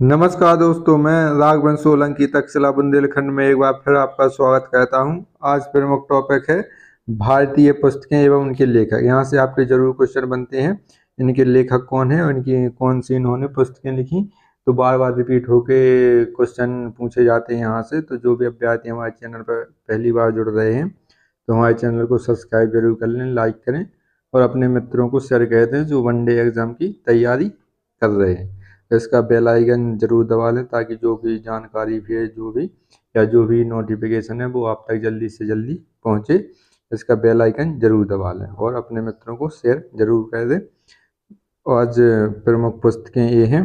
नमस्कार दोस्तों, मैं राघवेंद्र सोलंकी तक्षशिला बुंदेलखंड में एक बार फिर आपका स्वागत करता हूं। आज प्रमुख टॉपिक है भारतीय पुस्तकें एवं उनके लेखक। यहां से आपके जरूर क्वेश्चन बनते हैं, इनके लेखक कौन है और इनकी कौन सी इन्होंने पुस्तकें लिखी। तो बार बार रिपीट होके क्वेश्चन पूछे जाते हैं यहाँ से। तो जो भी अभ्यर्थी हमारे चैनल पर पहली बार जुड़ रहे हैं तो हमारे चैनल को सब्सक्राइब जरूर कर लें, लाइक करें और अपने मित्रों को शेयर कर दें जो वनडे एग्जाम की तैयारी कर रहे हैं। इसका बेल आइकन जरूर दबा लें ताकि जो भी जानकारी भी है जो भी नोटिफिकेशन है वो आप तक जल्दी से जल्दी पहुंचे। इसका बेल आइकन जरूर दबा लें और अपने मित्रों को शेयर जरूर कर दें। आज प्रमुख पुस्तकें ये हैं,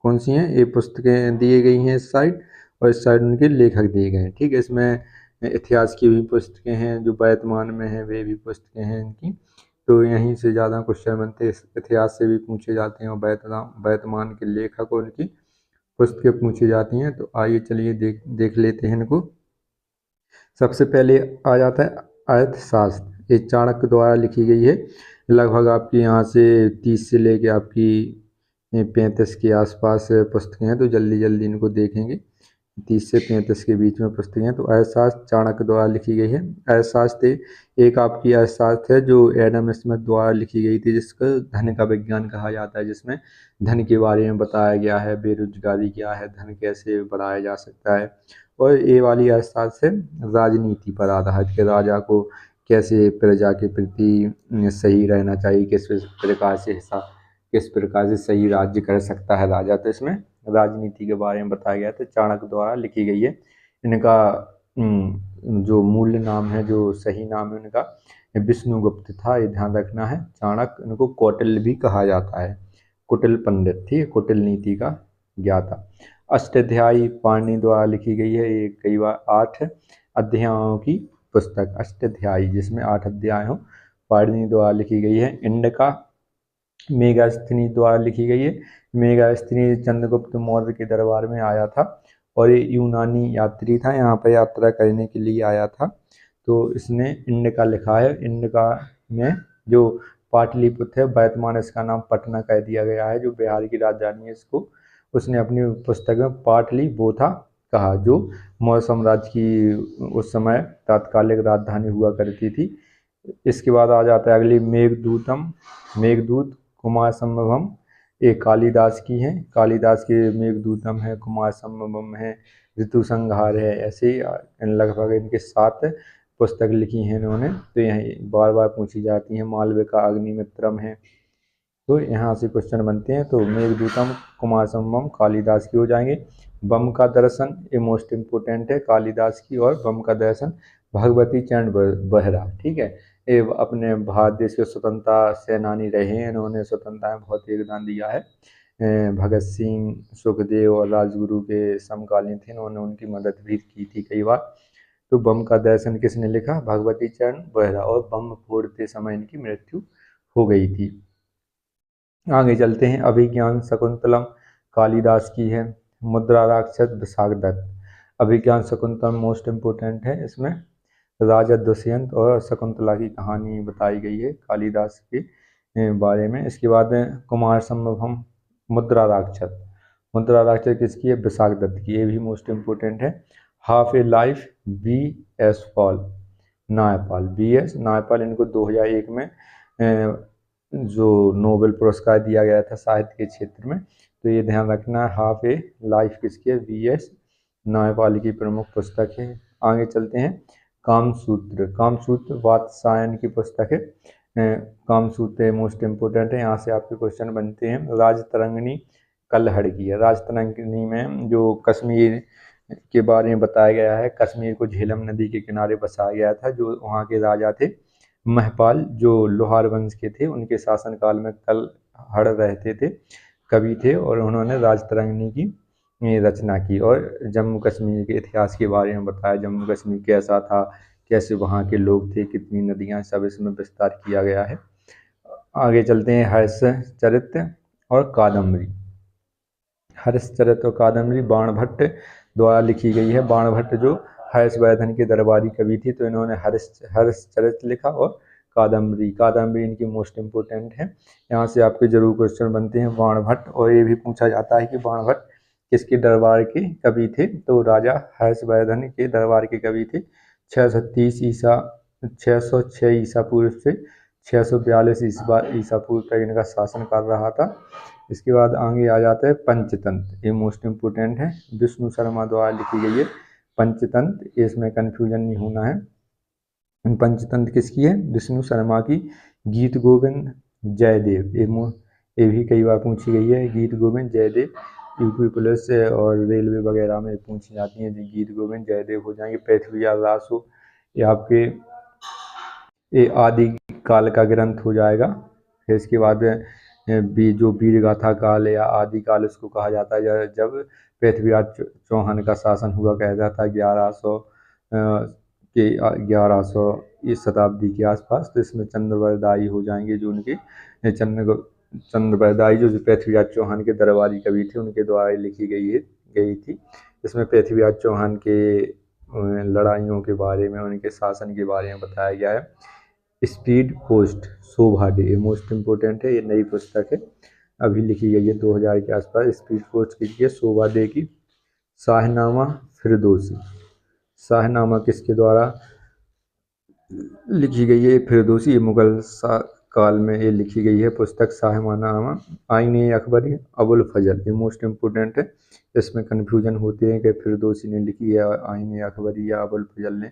कौन सी हैं? ये पुस्तकें दी गई हैं इस साइड और इस साइड उनके लेखक दिए गए हैं। ठीक है, इसमें इतिहास की भी पुस्तकें हैं, जो वर्तमान में है वे भी पुस्तकें हैं इनकी। तो यहीं से ज़्यादा क्वेश्चन बनते हैं, इतिहास से भी पूछे जाते हैं और वर्तमान के लेखक और उनकी पुस्तकें पूछी जाती हैं। तो आइए चलिए देख लेते हैं इनको। सबसे पहले आ जाता है अर्थशास्त्र। ये चाणक्य द्वारा लिखी गई है। लगभग आपकी यहाँ से 30 से लेके आपकी 35 के आसपास पुस्तकें हैं, तो जल्दी जल्दी इनको देखेंगे। 30 से 35 के बीच में पुस्तकें हैं। तो अर्थशास्त्र चाणक्य द्वारा लिखी गई है। अर्थशास्त्र एक आपकी अर्थशास्त्र है जो एडम स्मिथ द्वारा लिखी गई थी, जिसको धन का विज्ञान कहा जाता है, जिसमें धन के बारे में बताया गया है, बेरोजगारी क्या है, धन कैसे बढ़ाया जा सकता है। और ये वाली अर्थशास्त्र है राजनीति पर आधारित कि राजा को कैसे प्रजा के प्रति सही रहना चाहिए, किस प्रकार से सही राज्य कर सकता है राजा। तो इसमें राजनीति के बारे में बताया गया। तो चाणक्य द्वारा लिखी गई है। इनका जो मूल नाम है, जो सही नाम है उनका विष्णुगुप्त था, ये ध्यान रखना है। चाणक्य, इनको कौटिल्य भी कहा जाता है, कुटिल पंडित, ठीक है, कुटिल नीति का ज्ञाता। अष्टाध्यायी पाणिनि द्वारा लिखी गई है। ये कई बार 8 अध्यायों की पुस्तक अष्टाध्यायी, जिसमें 8 अध्याय हो, पाणिनि द्वारा लिखी गई है। इंडिका मेगास्थनी द्वारा लिखी गई है। मेगास्थनी चंद्रगुप्त मौर्य के दरबार में आया था और ये यूनानी यात्री था, यहाँ पर यात्रा करने के लिए आया था। तो इसने इंडिका लिखा है। इंडिका में जो पाटलिपुत्र है, वर्तमान इसका नाम पटना कर दिया गया है, जो बिहार की राजधानी है, इसको उसने अपनी पुस्तक में पाटलिपुत्र कहा, जो मौर्य साम्राज्य की उस समय तात्कालिक राजधानी हुआ करती थी। इसके बाद आ जाता है अगली मेघदूत कुमार संभवम। ये कालिदास की है। कालिदास के मेघदूतम है, कुमार संभवम है, ऋतु संहार है। ऐसे लगभग इनके 7 पुस्तक लिखी हैं इन्होंने। तो यही बार बार पूछी जाती हैं। मालविका अग्निमित्रम है। तो यहाँ से क्वेश्चन बनते हैं। तो मेघदूतम कुमार संभवम कालिदास की हो जाएंगे। बम का दर्शन, ये मोस्ट इम्पोर्टेंट है, कालिदास की। और बम का दर्शन भगवती चरण बेहरा, ठीक है। ये अपने भारत देश के स्वतंत्रता सेनानी रहे हैं, इन्होंने स्वतंत्रता में बहुत योगदान दिया है। भगत सिंह, सुखदेव और राजगुरु के समकालीन थे, इन्होंने उनकी मदद भी की थी कई बार। तो बम का दर्शन किसने लिखा? भगवती चरण बेहरा। और बम फोड़ते समय इनकी मृत्यु हो गई थी। आगे चलते हैं। अभिज्ञान शकुंतलम कालिदास की है। मुद्रा राक्षस विशाखदत्त। अभिज्ञान शकुंतलम मोस्ट इम्पोर्टेंट है। इसमें राजा दुष्यंत और शकुंतला की कहानी बताई गई है कालिदास के बारे में। इसके बाद कुमार संभवम मुद्रा राक्षस। मुद्रा राक्षस किसकी है? विशाखदत्त की। ये भी मोस्ट इम्पोर्टेंट है। Half a life B S Paul Naipaul, B S Naipaul, इनको 2001 में जो नोबेल पुरस्कार दिया गया था साहित्य के क्षेत्र में। तो ये ध्यान रखना है। हाफ ए लाइफ किसकी है? बी एस नायपाल की प्रमुख पुस्तक है। आगे चलते हैं। कामसूत्र। कामसूत्र वात्सायन की पुस्तक है। कामसूत्र मोस्ट इम्पोर्टेंट है। यहाँ से आपके क्वेश्चन बनते हैं। राजतरंगिणी कल्हड़ की है। राजतरंगिणी में जो कश्मीर के बारे में बताया गया है। कश्मीर को झेलम नदी के किनारे बसाया गया था। जो वहाँ के राजा थे महपाल, जो लोहार वंश के थे, उनके शासनकाल में कल्हड़ रहते थे, कवि थे, और उन्होंने राजतरंगिणी की रचना की और जम्मू कश्मीर के इतिहास के बारे में बताया। जम्मू कश्मीर कैसा था, कैसे वहाँ के लोग थे, कितनी नदियाँ, सब इसमें विस्तार किया गया है। आगे चलते हैं। हर्षचरित और कादम्बरी। हर्षचरित और कादम्बरी बाणभट्ट द्वारा लिखी गई है। बाणभट्ट जो हर्षवर्धन के दरबारी कवि थी, तो इन्होंने हर्षचरित लिखा और कादम्बरी इनकी मोस्ट इम्पोर्टेंट है। यहाँ से आपके जरूर क्वेश्चन बनते हैं। बाणभट्ट, और ये भी पूछा जाता है कि बाणभट्ट किसके दरबार के कवि थे? तो राजा हर्षवर्धन के दरबार के कवि थे। 606 ईसा पूर्व से 642 ईसा पूर्व तक इनका शासन काल रहा था। इसके बाद आगे आ जाता है पंचतंत्र, ये मोस्ट इम्पोर्टेंट है, विष्णु शर्मा द्वारा लिखी गई है पंचतंत्र, इसमें कंफ्यूजन नहीं होना है। पंचतंत्र किसकी है? विष्णु शर्मा की। गीत गोविंद जयदेव, ये भी कई बार पूछी गई है। गीत गोविंद जयदेव यूपी पुलिस और रेलवे वगैरह में पूछी जाती है। गीत गोविंद जयदेव हो जाएंगे। पृथ्वीराज रासो, ये आपके ये आदि काल का ग्रंथ हो जाएगा। फिर इसके बाद जो वीर गाथा काल या आदि काल उसको कहा जाता है, जब पृथ्वीराज चौहान का शासन हुआ कहता था 1100 इस शताब्दी के आसपास। तो इसमें चंद्रवरदाई हो जाएंगे, जो उनके चंद्रवरदाई जो पृथ्वीराज चौहान के दरबारी कवि थे, उनके द्वारा लिखी गई थी। इसमें पृथ्वीराज चौहान के लड़ाइयों के बारे में, उनके शासन के बारे में बताया गया है। स्पीड पोस्ट शोभा डे, ये मोस्ट इम्पोर्टेंट है, ये नई पुस्तक है, अभी लिखी गई है 2000 के आसपास। स्पीड पोस्ट की शोभा डे की। शाहनामा फिरदौसी, शाहनामा किसके द्वारा लिखी गई है? फिरदौसी, ये मुगल काल में ये लिखी गई है पुस्तक शाहनामा। आईने अकबरी अबुल फजल, ये मोस्ट इम्पोर्टेंट है, इसमें कन्फ्यूजन होते हैं कि फिरदौसी ने लिखी है आईने अकबरी या अबुल फजल ने।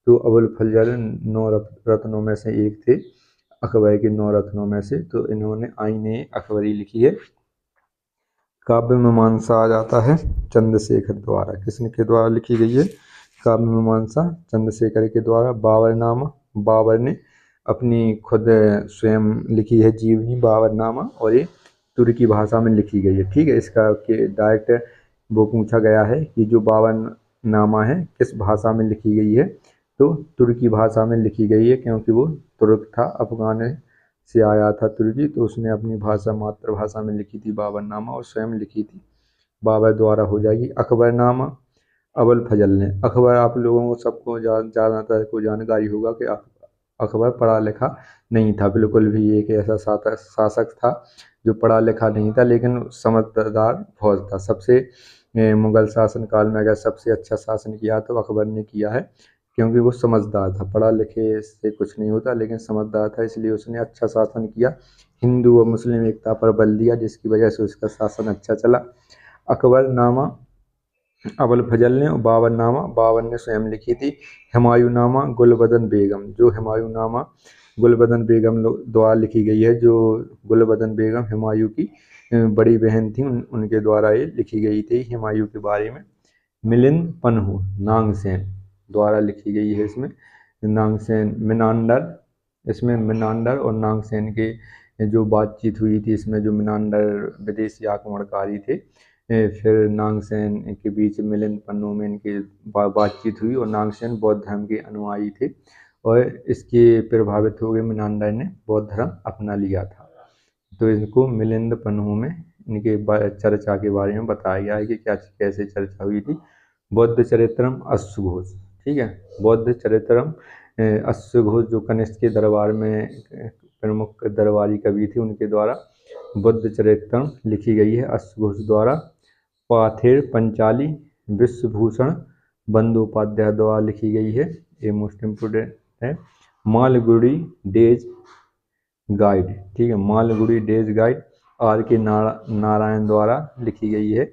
तो अबुल फजल 9 रत्नों में से एक थे, अकबर के 9 रत्नों में से, तो इन्होंने आईने अकबरी लिखी है। काव्य मीमांसा आ जाता है चंद्रशेखर द्वारा, किसके द्वारा लिखी गई है? काव्य मीमांसा चंद्रशेखर के द्वारा। बाबरनामा, बाबर ने अपनी खुद स्वयं लिखी है जीवनी बाबरनामा, और ये तुर्की भाषा में लिखी गई है। ठीक है, इसका डायरेक्ट वो पूछा गया है कि जो बाबरनामा है किस भाषा में लिखी गई है? तो तुर्की भाषा में लिखी गई है, क्योंकि वो तुर्क था, अफगान से आया था तुर्की, तो उसने अपनी भाषा मातृभाषा में लिखी थी बाबरनामा, और स्वयं लिखी थी, बाबर द्वारा हो जाएगी। अकबरनामा अबुल फजल ने। अकबर आप लोगों को सबको ज़्यादातर को जानकारी होगा कि अकबर पढ़ा लिखा नहीं था बिल्कुल भी, एक ऐसा शासक था जो पढ़ा लिखा नहीं था, लेकिन समझदार बहुत था। सबसे मुगल शासन काल में अगर सबसे अच्छा शासन किया तो अकबर ने किया है, क्योंकि वो समझदार था। पढ़ा लिखे से कुछ नहीं होता, लेकिन समझदार था, इसलिए उसने अच्छा शासन किया। हिंदू और मुस्लिम एकता पर बल दिया, जिसकी वजह से उसका शासन अच्छा चला। अकबरनामा अबुल फजल ने, और बाबरनामा बाबर ने स्वयं लिखी थी। हुमायूंनामा गुलबदन बेगम, जो हुमायूंनामा गुलबदन बेगम द्वारा लिखी गई है, जो गुलबदन बेगम हुमायूं की बड़ी बहन थी, उनके द्वारा ये लिखी गई थी हुमायूं के बारे में। मिलिंद पन्हू नागसेन द्वारा लिखी गई है। इसमें नागसेन मिनांडर, इसमें मिनांडर और नागसेन के जो बातचीत हुई थी, इसमें जो मिनांडर विदेशी आक्रमणकारी थे, फिर नागसेन के बीच मिलिंद पन्नू में इनकी बातचीत हुई, और नागसेन बौद्ध धर्म के अनुयायी थे, और इसके प्रभावित हो गए मिनांडर ने बौद्ध धर्म अपना लिया था। तो इनको मिलिंद पन्नू में इनके चर्चा के बारे में बताया गया है कि क्या कैसे चर्चा हुई थी। बौद्ध चरित्रम अश्वघोष, ठीक है, बौद्ध चरित्रम अश्वघोष जो कनिष्क के दरबार में प्रमुख दरबारी कवि थे, उनके द्वारा बुद्ध चरित्रम लिखी गई है अश्वघोष द्वारा। पाथेर पंचाली विश्वभूषण बंदोपाध्याय द्वारा लिखी गई है, ये मोस्ट इम्पोर्टेंट है। मालगुडी डेज गाइड, ठीक है, मालगुडी डेज गाइड आर के नारायण द्वारा लिखी गई है,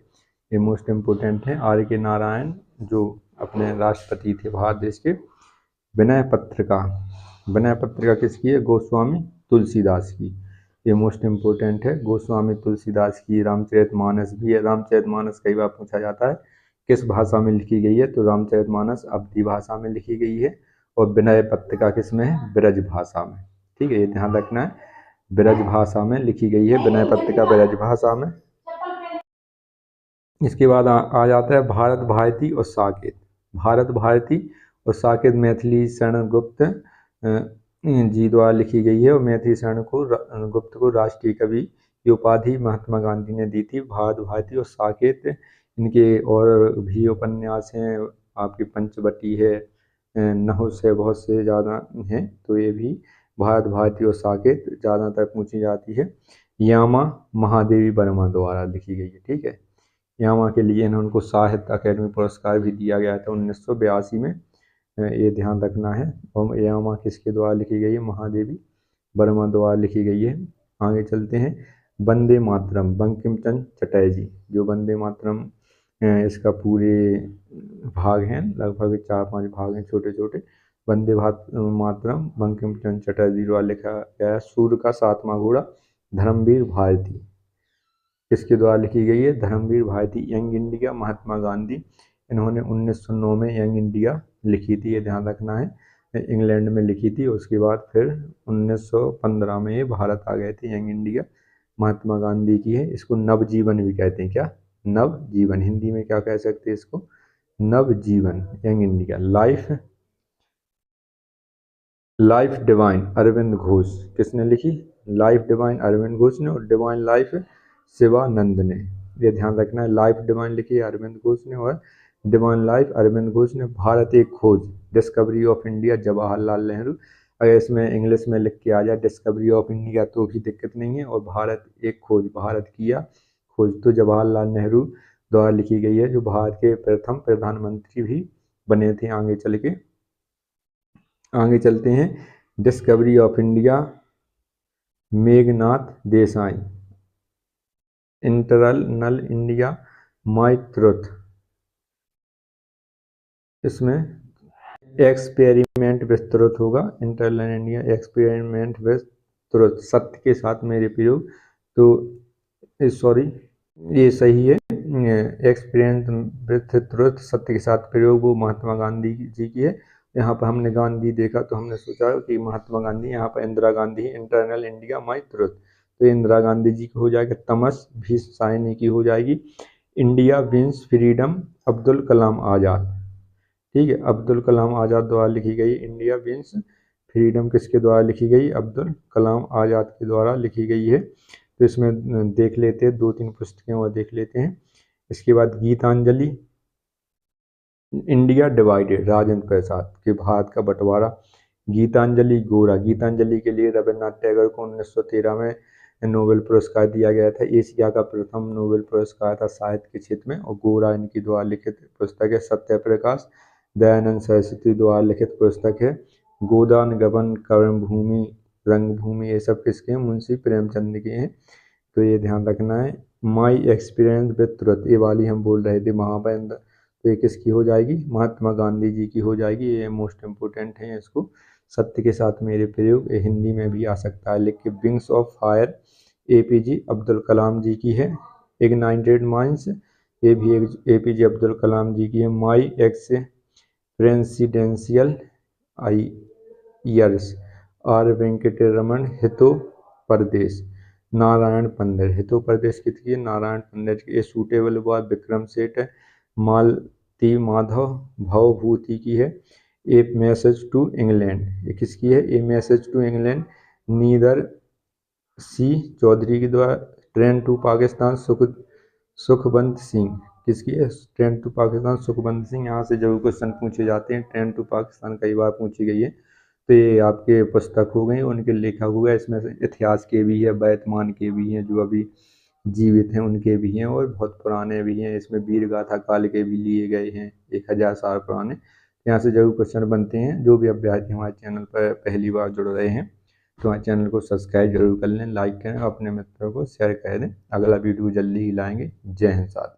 ये मोस्ट इम्पोर्टेंट है। आर के नारायण जो अपने राष्ट्रपति थे भारत देश के। विनय पत्रिका, विनय पत्रिका किसकी है? गोस्वामी तुलसीदास की, ये मोस्ट इम्पोर्टेंट है, गोस्वामी तुलसीदास की। रामचरितमानस भी है, रामचरितमानस कई बार पूछा जाता है किस भाषा में लिखी गई है, तो रामचरितमानस अवधी भाषा में लिखी गई है, और विनय पत्रिका किस में है? ब्रज भाषा में, ठीक है, ये ध्यान रखना है, ब्रज भाषा में लिखी गई है विनय पत्रिका, ब्रज भाषा में। इसके बाद आ जाता है भारत भारती और साकेत। भारत भारती और साकेत मैथिली शरण गुप्त जी द्वारा लिखी गई है, और मैथिली शरण गुप्त को राष्ट्रीय कवि की उपाधि महात्मा गांधी ने दी थी। भारत भारती और साकेत, इनके और भी उपन्यास हैं, आपकी पंचवटी है, नहुस है, बहुत से ज़्यादा हैं, तो ये भी भारत भारती और साकेत ज़्यादातर पूछी जाती है। यामा महादेवी वर्मा द्वारा लिखी गई है, ठीक है, यामा के लिए इन्होंने उनको साहित्य अकेडमी पुरस्कार भी दिया गया था 1982 में, ये ध्यान रखना है। और यामा किसके द्वारा लिखी गई है? महादेवी वर्मा द्वारा लिखी गई है। आगे चलते हैं। वंदे मातरम बंकिम चंद्र चटर्जी, जो वंदे मातरम इसका पूरे भाग हैं, लगभग 4-5 भाग हैं छोटे छोटे। वंदे मातरम बंकिम चंद्र चटर्जी द्वारा लिखा गया है। सूर्य का 7वां घोड़ा धर्मवीर भारती किसके द्वारा लिखी गई है? धर्मवीर भारती। यंग इंडिया महात्मा गांधी, इन्होंने 1909 में यंग इंडिया लिखी थी, ये ध्यान रखना है। इंग्लैंड में लिखी थी, उसके बाद फिर 1915 में ये भारत आ गए थे। यंग इंडिया महात्मा गांधी की है। इसको नवजीवन भी कहते हैं। क्या? नवजीवन। हिंदी में क्या कह सकते हैं इसको? Navjivan. Young India. Life divine Aurobindo Ghosh, किसने लिखी? लाइफ डिवाइन अरविंद घोष ने, और डिवाइन लाइफ शिवानंद ने। ये ध्यान रखना है, लाइफ डिवाइन लिखी है अरविंद घोष ने और डिवाइन लाइफ अरविंद घोष ने। भारत एक खोज discovery of India Jawaharlal Nehru. अगर इसमें इंग्लिश में लिख के आ जाए डिस्कवरी ऑफ इंडिया तो भी दिक्कत नहीं है। और भारत एक खोज, भारत किया खोज, तो जवाहरलाल नेहरू द्वारा लिखी गई है, जो भारत के प्रथम प्रधानमंत्री भी बने थे आगे चल के। आगे चलते हैं। Discovery of India Meghnath Desai. Internal India my truth, इसमें एक्सपेरिमेंट विद ट्रुथ होगा। Internal India experiment with truth, सत्य के साथ मेरे प्रयोग। तो सॉरी, ये सही है। एक्सपेरिमेंट विद ट्रुथ, सत्य के साथ प्रयोग, वो महात्मा गांधी जी की है। यहाँ पर हमने गांधी देखा तो हमने सोचा कि महात्मा गांधी, यहाँ पर Indira Gandhi. Internal India my truth, तो इंदिरा गांधी जी की हो जाएगी। तमस भी साइनी की हो जाएगी। India wins freedom Abdul Kalam Azad, ठीक है, अब्दुल कलाम आज़ाद द्वारा लिखी गई। इंडिया विंस फ्रीडम किसके द्वारा लिखी गई? अब्दुल कलाम आज़ाद के द्वारा लिखी गई है। तो इसमें देख लेते हैं 2-3 पुस्तकें और देख लेते हैं। इसके बाद गीतांजलि, इंडिया डिवाइडेड राजेंद्र प्रसाद के भारत का बंटवारा। गीतांजलि गोरा, गीतांजलि के लिए रविन्द्रनाथ टैगोर को 1913 में नोबेल पुरस्कार दिया गया था। एशिया का प्रथम नोबेल पुरस्कार था साहित्य के क्षेत्र में। और गोरा इनकी द्वारा लिखित पुस्तक है। सत्य प्रकाश दयानंद सरस्वती द्वारा लिखित पुस्तक है। गोदान गबन कर्मभूमि रंगभूमि, ये सब किसके हैं? मुंशी प्रेमचंद के हैं। तो ये ध्यान रखना है। माई एक्सपीरियंस विद ट्रुथ, ये वाली हम बोल रहे थे महाबंद, तो ये किसकी हो जाएगी? महात्मा गांधी जी की हो जाएगी। ये मोस्ट इम्पोर्टेंट है इसको। सत्य के साथ मेरे प्रयोग, ये हिंदी में भी आ सकता है लिख के। Wings of fire APJ Abdul Kalam ji की है। इग्नाइटेड माइंड्स, ये भी एपीजे अब्दुल कलाम जी की है। My ex presidential years R Venkataraman. Hitopadesha Narayan पंडित, हितो प्रदेश किसकी है? नारायण पंडित की। A suitable boy Vikram Seth है। मालती माधव भवभूति की है। ए मैसेज टू इंग्लैंड, ये किसकी है? ए मैसेज टू इंग्लैंड नीदर सी चौधरी के द्वारा। ट्रेन टू पाकिस्तान सुखवंत सिंह, किसकी है? Train to Pakistan Sukhwant Singh. यहाँ से जरूर क्वेश्चन पूछे जाते हैं। ट्रेन टू पाकिस्तान कई बार पूछी गई है। तो ये आपके पुस्तक हो गए, उनके लेखक हो गए। इसमें से इतिहास के भी है, वर्तमान के भी हैं, जो अभी जीवित हैं उनके भी हैं, और बहुत पुराने भी हैं। इसमें वीर गाथा काल के भी लिए गए हैं, 1000 साल पुराने। यहाँ से जरूर क्वेश्चन बनते हैं। जो भी अभ्यर्थी हमारे चैनल पर पहली बार जुड़ रहे हैं तो हमारे चैनल को सब्सक्राइब जरूर कर लें, लाइक करें, अपने मित्रों को शेयर कर दें। अगला वीडियो जल्दी ही लाएंगे। जय हिंद साथ।